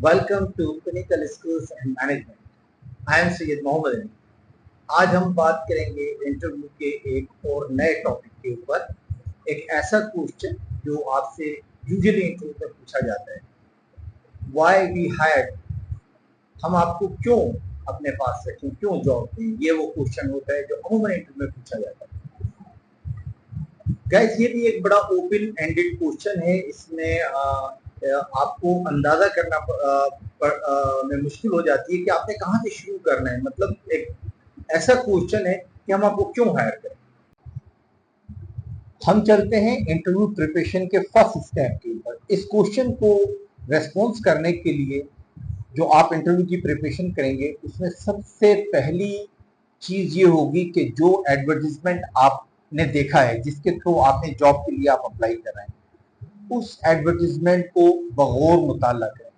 Welcome to clinical skills and management. I am Syed Mohammad Ali. आज हम बात करेंगे इंटरव्यू के एक और नए टॉपिक के ऊपर। एक ऐसा क्वेश्चन जो आपसे यूजुअली इंटरव्यू में पूछा जाता है, व्हाई वी हायर्ड, हम आपको क्यों अपने पास रखें, क्यों जॉब दें। ये वो क्वेश्चन होता है जो अमूमन इंटरव्यू में पूछा जाता है। गाइस, ये भी एक बड़ा ओपन एंडेड क्वेश्चन है। इसमें आपको अंदाजा करना में मुश्किल हो जाती है कि आपने कहाँ से शुरू करना है। मतलब एक ऐसा क्वेश्चन है कि हम आपको क्यों हायर करें। हम चलते हैं इंटरव्यू प्रिपरेशन के फर्स्ट स्टेप के ऊपर। इस क्वेश्चन को रेस्पॉन्स करने के लिए जो आप इंटरव्यू की प्रिपरेशन करेंगे, उसमें सबसे पहली चीज ये होगी कि जो एडवर्टीजमेंट आपने देखा है, जिसके थ्रू आपने जॉब के लिए आप अप्लाई कर रहे हैं, उस एडवर्टीजमेंट को बगौर मुताला करें,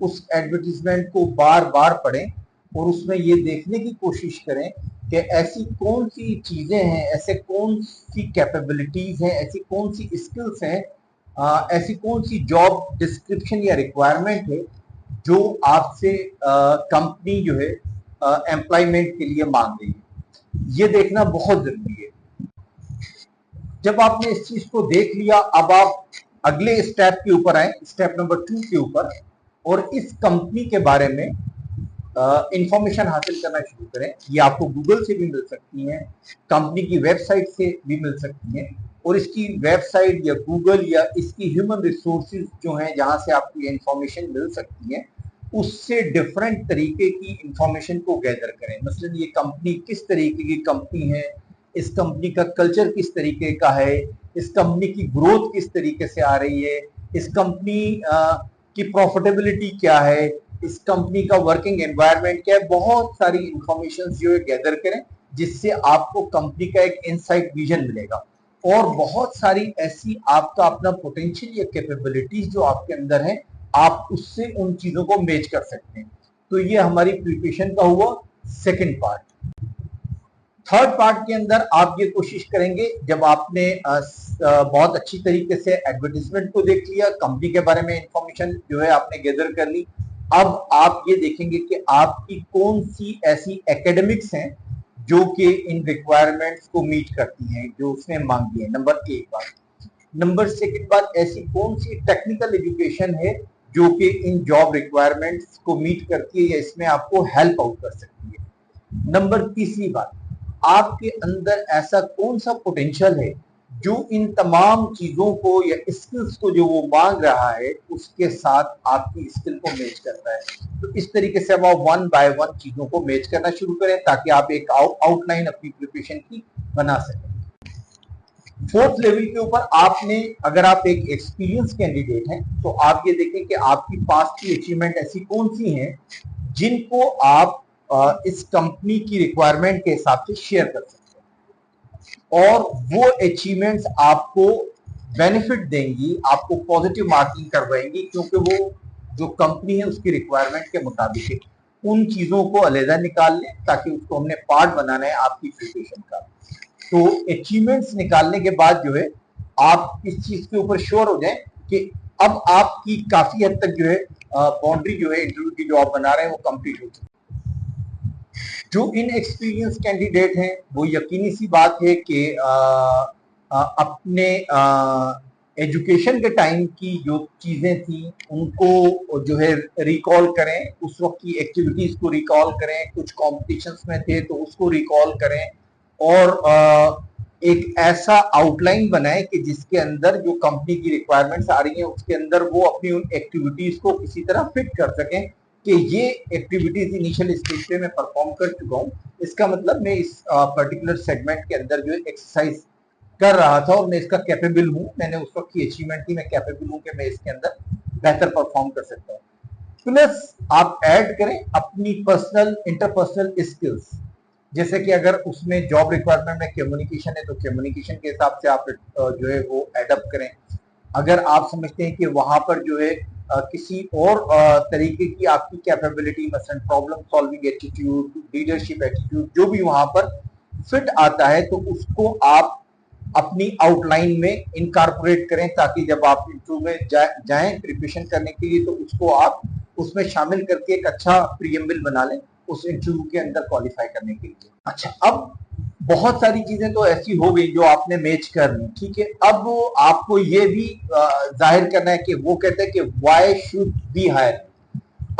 उस एडवर्टीजमेंट को बार बार पढ़ें और उसमें ये देखने की कोशिश करें कि ऐसी कौन सी चीजें हैं, ऐसे कौन सी कैपेबिलिटीज हैं, ऐसी कौन सी स्किल्स हैं, ऐसी कौन सी जॉब डिस्क्रिप्शन या रिक्वायरमेंट है जो आपसे कंपनी जो है एम्प्लॉयमेंट के लिए मांग रही है। ये देखना बहुत जरूरी है। जब आपने इस चीज को देख लिया, अब आप अगले स्टेप के ऊपर आए, स्टेप नंबर 2 के ऊपर, और इस कंपनी के बारे में इंफॉर्मेशन हासिल करना शुरू करें। ये आपको गूगल से भी मिल सकती है, कंपनी की वेबसाइट से भी मिल सकती है, और इसकी वेबसाइट या गूगल या इसकी ह्यूमन रिसोर्सेज जो हैं जहां से आपको ये इंफॉर्मेशन मिल सकती है, उससे डिफरेंट तरीके की इंफॉर्मेशन को गैदर करें। मसलन ये कंपनी किस तरीके की कंपनी है, इस कंपनी का कल्चर किस तरीके का है, इस कंपनी की ग्रोथ किस तरीके से आ रही है, इस कंपनी की प्रॉफिटेबिलिटी क्या है, इस कंपनी का वर्किंग एनवायरनमेंट क्या है। बहुत सारी इंफॉर्मेशन जो है गैदर करें, जिससे आपको कंपनी का एक इनसाइट विजन मिलेगा, और बहुत सारी ऐसी आपका अपना पोटेंशियल या कैपेबिलिटीज जो आपके अंदर है, आप उससे उन चीजों को मैच कर सकते हैं। तो ये हमारी प्रिपरेशन का हुआ सेकंड पार्ट। थर्ड पार्ट के अंदर आप ये कोशिश करेंगे, जब आपने बहुत अच्छी तरीके से एडवर्टीजमेंट को देख लिया, कंपनी के बारे में इंफॉर्मेशन जो है आपने गैदर कर ली, अब आप ये देखेंगे कि आपकी कौन सी ऐसी एकेडमिक्स हैं जो कि इन रिक्वायरमेंट्स को मीट करती हैं जो उसने मांगी है। नंबर 1 बात। नंबर 2 बात, ऐसी कौन सी टेक्निकल एजुकेशन है जो कि इन जॉब रिक्वायरमेंट्स को मीट करती है या इसमें आपको हेल्प आउट कर सकती है। नंबर 3 बात, आपके अंदर ऐसा कौन सा पोटेंशियल है जो इन तमाम चीजों को या स्किल्स को जो वो मांग रहा है उसके साथ आपकी स्किल को मैच करता है। तो इस तरीके से अब आप 1 बाय 1 चीजों को मैच करना शुरू करें ताकि आप एक आउटलाइन अपनी प्रिपरेशन की बना सकें। फोर्थ लेवल के ऊपर आपने, अगर आप एक एक्सपीरियंस कैंडिडेट हैं, तो आप ये देखें कि आपकी पास्ट की अचीवमेंट ऐसी कौन सी हैं जिनको आप इस कंपनी की रिक्वायरमेंट के हिसाब से शेयर कर सकते हैं, और वो अचीवमेंट्स आपको बेनिफिट देंगी, आपको पॉजिटिव मार्किंग करवाएंगी, क्योंकि वो जो कंपनी है उसकी रिक्वायरमेंट के मुताबिक है। उन चीजों को अलहदा निकाल लें ताकि उसको हमने पार्ट बनाना है आपकी प्रिपरेशन का। तो अचीवमेंट्स निकालने के बाद जो है आप इस चीज के ऊपर श्योर हो जाएं कि अब आपकी काफी हद तक जो है बाउंड्री जो है इंटरव्यू की जो आप बना रहे हैं वो कंप्लीट हो चुकी है। जो इन एक्सपीरियंस कैंडिडेट हैं, वो यकीनी सी बात है कि अपने एजुकेशन के टाइम की जो चीजें थी उनको जो है रिकॉल करें, उस वक्त की एक्टिविटीज को रिकॉल करें, कुछ कॉम्पिटिशन्स में थे तो उसको रिकॉल करें, और एक ऐसा आउटलाइन बनाए कि जिसके अंदर जो कंपनी की रिक्वायरमेंट्स आ रही हैं उसके अंदर वो अपनी उन एक्टिविटीज को किसी तरह फिट कर सकें कि ये एक्टिविटीज इनिशियल स्टेज पे मैं परफॉर्म कर चुका हूँ, इसका मतलब मैं इस पर्टिकुलर सेगमेंट के अंदर जो एक्सरसाइज कर रहा था और मैं इसका कैपेबल हूँ, मैंने उस वक्त की अचीवमेंट थी, मैं कैपेबल हूँ कि मैं इसके अंदर बेहतर परफॉर्म कर सकता हूँ। प्लस आप ऐड करें अपनी पर्सनल इंटरपर्सनल स्किल्स, जैसे कि अगर उसमें जॉब रिक्वायरमेंट में कम्युनिकेशन है तो कम्युनिकेशन के हिसाब से आप जो है वो एडअप करें। अगर आप समझते हैं कि वहां पर जो है किसी और तरीके की आपकी कैपेबिलिटी, मसलन problem solving attitude, leadership attitude, जो भी वहां पर फिट आता है तो उसको आप अपनी आउटलाइन में इनकॉर्पोरेट करें ताकि जब आप इंटरव्यू में जाएं प्रिपरेशन करने के लिए तो उसको आप उसमें शामिल करके एक अच्छा प्रीएम्बल बना लें उस इंटरव्यू के अंदर क्वालिफाई करने के लिए। अच्छा, अब बहुत सारी चीजें तो ऐसी हो गई जो आपने मैच कर ली, ठीक है। अब आपको ये भी जाहिर करना है कि वो कहते हैं कि व्हाई शुड बी हायर।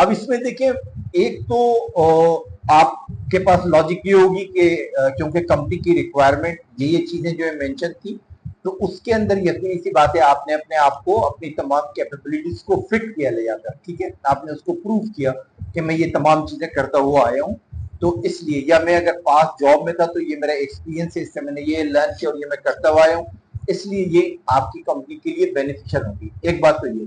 अब इसमें देखिए, एक तो आपके पास लॉजिक ये होगी कि क्योंकि कंपनी की रिक्वायरमेंट ये चीजें जो है मेंशन थी, तो उसके अंदर यकीनी सी बात है आपने अपने आप को अपनी तमाम कैपेबिलिटीज को फिट किया ले जाकर, ठीक है। आपने उसको प्रूव किया कि मैं ये तमाम चीजें करता हुआ आया हूँ, तो इसलिए, या मैं अगर पास जॉब में था तो ये मेरा एक्सपीरियंस है, इससे मैंने ये लर्न किया और ये मैं करता हुआ आया हूँ, इसलिए ये आपकी कंपनी के लिए बेनिफिशियल होगी। एक बात तो ये।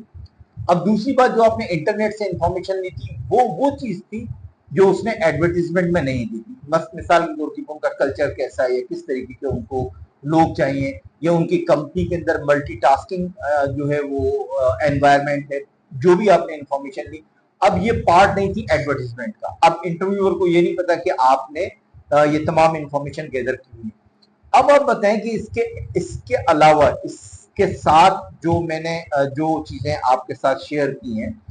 अब दूसरी बात, जो आपने इंटरनेट से इंफॉर्मेशन ली थी, वो चीज थी जो उसने एडवर्टीजमेंट में नहीं दी थी। मस्त मिसाल के तौर पर उनका कल्चर कैसा है, किस तरीके के उनको लोग चाहिए, या उनकी कंपनी के अंदर मल्टीटास्किंग जो है वो एनवायरमेंट है, जो भी आपने इंफॉर्मेशन ली। अब ये पार्ट नहीं थी एडवर्टीजमेंट का। अब इंटरव्यूअर को ये नहीं पता कि आपने ये तमाम इंफॉर्मेशन गैदर की हुई। अब आप बताएं कि इसके इसके अलावा, इसके साथ जो मैंने जो चीजें आपके साथ शेयर की हैं,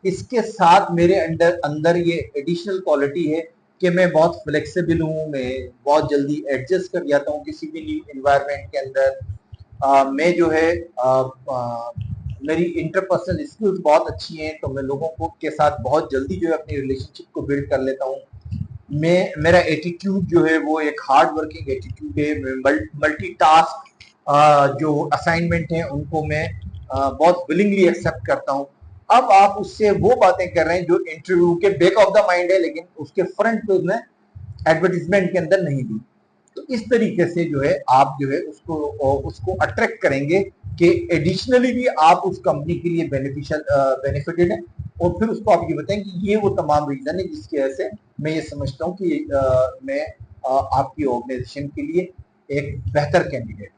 इसके साथ मेरे अंदर अंदर ये एडिशनल क्वालिटी है कि मैं बहुत फ्लेक्सिबल हूँ, मैं बहुत जल्दी एडजस्ट कर जाता हूँ किसी भी न्यू इन्वायरमेंट के अंदर। मैं जो है मेरी इंटरपर्सनल स्किल्स बहुत अच्छी हैं, तो मैं लोगों को के साथ बहुत जल्दी जो है अपनी रिलेशनशिप को बिल्ड कर लेता हूँ। मेरा एटीट्यूड जो है वो एक हार्ड वर्किंग एटीट्यूड है। मैं मल्टीटास्क जो असाइनमेंट है उनको मैं बहुत विलिंगली एक्सेप्ट करता हूँ। अब आप उससे वो बातें कर रहे हैं जो इंटरव्यू के बैक ऑफ द माइंड है, लेकिन उसके फ्रंट पे उसने एडवर्टीजमेंट के अंदर नहीं दी। तो इस तरीके से जो है आप जो है उसको अट्रैक्ट करेंगे कि एडिशनली भी आप उस कंपनी के लिए बेनिफिटेड है, और फिर उसको आप ये बताएं कि ये वो तमाम रीजन है जिसकी वजह से मैं ये समझता हूँ कि मैं आपकी ऑर्गेनाइजेशन के लिए एक बेहतर कैंडिडेट।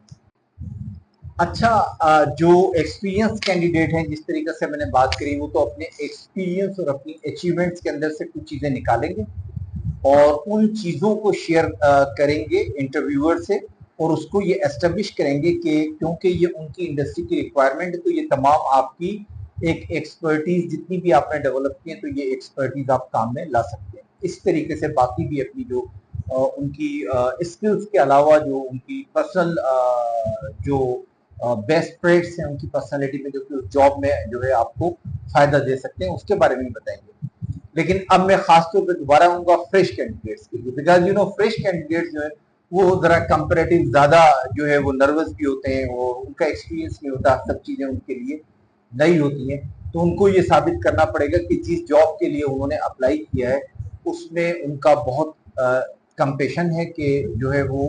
अच्छा, जो एक्सपीरियंस कैंडिडेट हैं, जिस तरीके से मैंने बात करी, वो तो अपने एक्सपीरियंस और अपनी अचीवमेंट्स के अंदर से कुछ चीजें निकालेंगे और उन चीजों को शेयर करेंगे इंटरव्यूअर से, और उसको ये एस्टेब्लिश करेंगे कि क्योंकि ये उनकी इंडस्ट्री की रिक्वायरमेंट है, तो ये तमाम आपकी एक एक्सपर्टीज जितनी भी आपने डेवलप की है, तो ये एक्सपर्टीज आप काम में ला सकते हैं। इस तरीके से बाकी भी अपनी जो उनकी स्किल्स के अलावा जो उनकी पर्सनल जो बेस्ट ट्रेड्स हैं उनकी पर्सनालिटी में, जो कि जॉब में जो है आपको फायदा दे सकते हैं, उसके बारे में भी बताएंगे। लेकिन अब मैं खासतौर पर दोबारा आऊंगा फ्रेश कैंडिडेट्स के लिए, बिकॉज फ्रेश कैंडिडेट्स जो है वो जरा कंपेरेटिव ज्यादा जो है वो नर्वस भी होते हैं, और उनका एक्सपीरियंस नहीं होता, सब चीजें उनके लिए नई होती हैं। तो उनको ये साबित करना पड़ेगा कि जिस जॉब के लिए उन्होंने अप्लाई किया है उसमें उनका बहुत कंपेशन है, कि जो है वो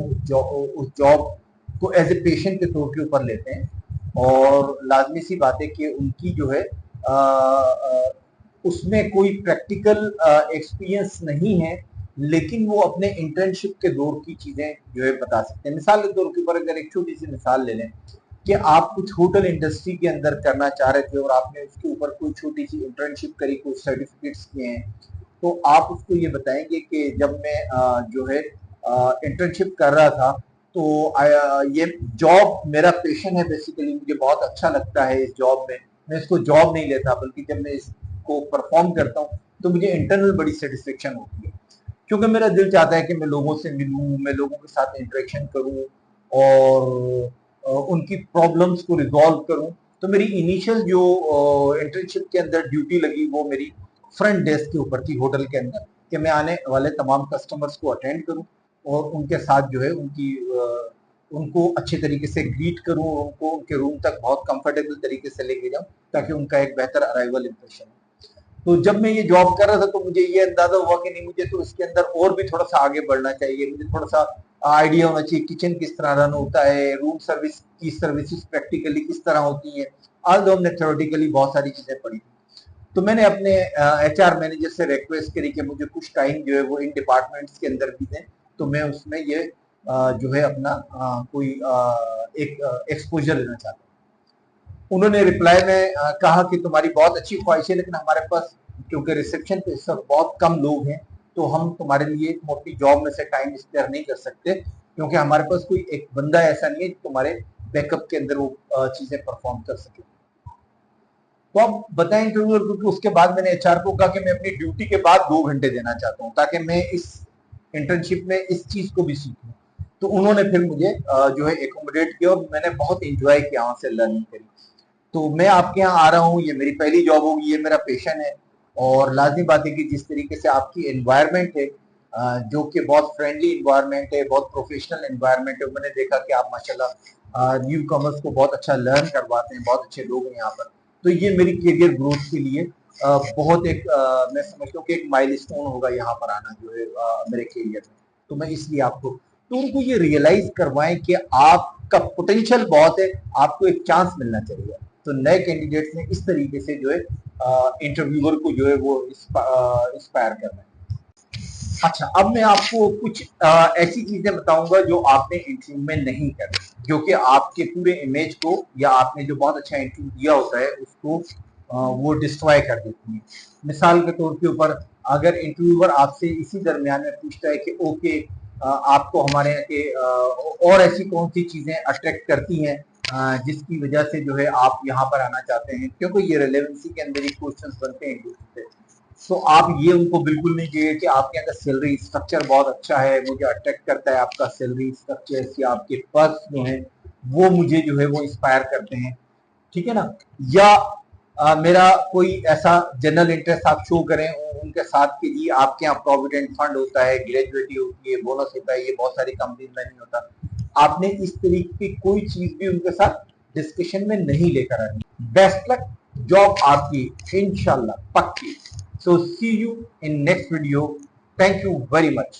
उस जॉब को एज ए पेशेंट के तौर के ऊपर लेते हैं। और लाजमी सी बात है कि उनकी जो है उसमें कोई प्रैक्टिकल एक्सपीरियंस नहीं है, लेकिन वो अपने इंटर्नशिप के दौर की चीजें जो है बता सकते हैं। मिसाल के तौर के ऊपर अगर एक छोटी सी मिसाल ले लें कि आप कुछ होटल इंडस्ट्री के अंदर करना चाह रहे थे और आपने उसके ऊपर कोई छोटी सी इंटर्नशिप करी, कुछ सर्टिफिकेट्स किए हैं, तो आप उसको ये बताएंगे कि जब मैं जो है इंटर्नशिप कर रहा था, तो ये जॉब मेरा पैशन है, बेसिकली मुझे बहुत अच्छा लगता है इस जॉब में। मैं इसको जॉब नहीं लेता, बल्कि जब मैं इसको परफॉर्म करता हूँ तो मुझे इंटरनल बड़ी सेटिस्फेक्शन होती है, क्योंकि मेरा दिल चाहता है कि मैं लोगों से मिलूं, मैं लोगों के साथ इंटरेक्शन करूं और उनकी प्रॉब्लम्स को रिजॉल्व करूं। तो मेरी इनिशियल जो इंटर्नशिप के अंदर ड्यूटी लगी वो मेरी फ्रंट डेस्क के ऊपर थी होटल के अंदर, कि मैं आने वाले तमाम कस्टमर्स को अटेंड करूं और उनके साथ जो है उनको अच्छे तरीके से ग्रीट करूं, उनको उनके रूम तक बहुत कंफर्टेबल तरीके से लेके जाऊं, ताकि उनका एक बेहतर अराइवल इंप्रेशन हो। तो जब मैं ये जॉब कर रहा था तो मुझे ये अंदाजा हुआ कि नहीं, मुझे तो इसके अंदर और भी थोड़ा सा आगे बढ़ना चाहिए, मुझे थोड़ा सा आइडिया होना चाहिए किचन किस तरह रन होता है, रूम सर्विस की सर्विसेज प्रैक्टिकली किस तरह होती है। आज हमने थ्योरेटिकली बहुत सारी चीजें पढ़ी थी। तो मैंने अपने एचआर मैनेजर से रिक्वेस्ट करी कि मुझे कुछ टाइम जो है वो इन डिपार्टमेंट्स के अंदर भी दें, तो मैं उसमें ये जो है अपना कोई एक एक्सपोजर लेना चाहता हूँ। उन्होंने रिप्लाई में कहा कि तुम्हारी बहुत अच्छी ख्वाहिश है, लेकिन हमारे पास क्योंकि रिसेप्शन पे इस वक्त बहुत कम लोग हैं, तो हम तुम्हारे लिए अपनी जॉब में से टाइम स्पेयर नहीं कर सकते, क्योंकि हमारे पास कोई एक बंदा ऐसा नहीं है जो तुम्हारे बैकअप के अंदर वो चीजें परफॉर्म कर सके। तो आप बताएं इंटरव्यूअर को कि उसके बाद मैंने एचआर को कहा कि मैं अपनी ड्यूटी के बाद 2 घंटे देना चाहता हूँ ताकि मैं इस इंटर्नशिप में इस चीज को भी सीखूं। तो उन्होंने फिर मुझे जो है एकोमोडेट किया और मैंने बहुत इंजॉय किया वहां से लर्निंग करी। तो मैं आपके यहाँ आ रहा हूँ, ये मेरी पहली जॉब होगी, ये मेरा पैशन है। और लाजमी बात है कि जिस तरीके से आपकी एनवायरनमेंट है, जो कि बहुत फ्रेंडली एनवायरनमेंट है, बहुत प्रोफेशनल एनवायरनमेंट है, मैंने देखा कि आप माशाल्लाह न्यू कमर्स को बहुत अच्छा लर्न करवाते हैं, बहुत अच्छे लोग हैं यहाँ पर। तो ये मेरी करियर ग्रोथ के लिए बहुत एक मैं समझता हूँ कि एक माइलस्टोन होगा यहाँ पर आना जो है मेरे करियर में। तो मैं इसलिए आपको, तो उनको ये रियलाइज करवाएं कि आपका पोटेंशियल बहुत है, आपको एक चांस मिलना चाहिए। तो नए कैंडिडेट्स ने इस तरीके से जो है इंटरव्यूअर को जो है वो इंस्पायर करना है। अच्छा, अब मैं आपको कुछ ऐसी चीजें बताऊंगा जो आपने इंटरव्यू में नहीं करी, जो कि आपके पूरे इमेज को या आपने जो बहुत अच्छा इंटरव्यू दिया होता है उसको वो डिस्ट्रॉय कर देती है। मिसाल के तौर के ऊपर अगर इंटरव्यूअर आपसे इसी दरमियान में पूछता है कि ओके आपको हमारे यहाँ के और ऐसी कौन सी चीजें अट्रैक्ट करती हैं जिसकी वजह से जो है आप यहाँ पर आना चाहते हैं, क्योंकि ये रिलेवेंसी के अंदर ही क्वेश्चंस बनते हैं एक दूसरे से। तो आप ये उनको बिल्कुल नहीं कहिए कि आपके यहाँ का सैलरी स्ट्रक्चर बहुत अच्छा है, मुझे अट्रैक्ट करता है आपका सैलरी स्ट्रक्चर या आपके पर्क्स जो है वो मुझे जो है वो इंस्पायर करते हैं, ठीक है ना। या मेरा कोई ऐसा जनरल इंटरेस्ट आप शो करें उनके साथ कि जी आपके यहाँ प्रोविडेंट फंड होता है, ग्रेजुएटी होती है, बोनस होता है, ये बहुत सारी कंपनी में नहीं होता। आपने इस तरीके की कोई चीज भी उनके साथ डिस्कशन में नहीं लेकर आनी। बेस्ट लक, जॉब आपकी इंशाल्लाह पक्की। So see you in next video. Thank you very much.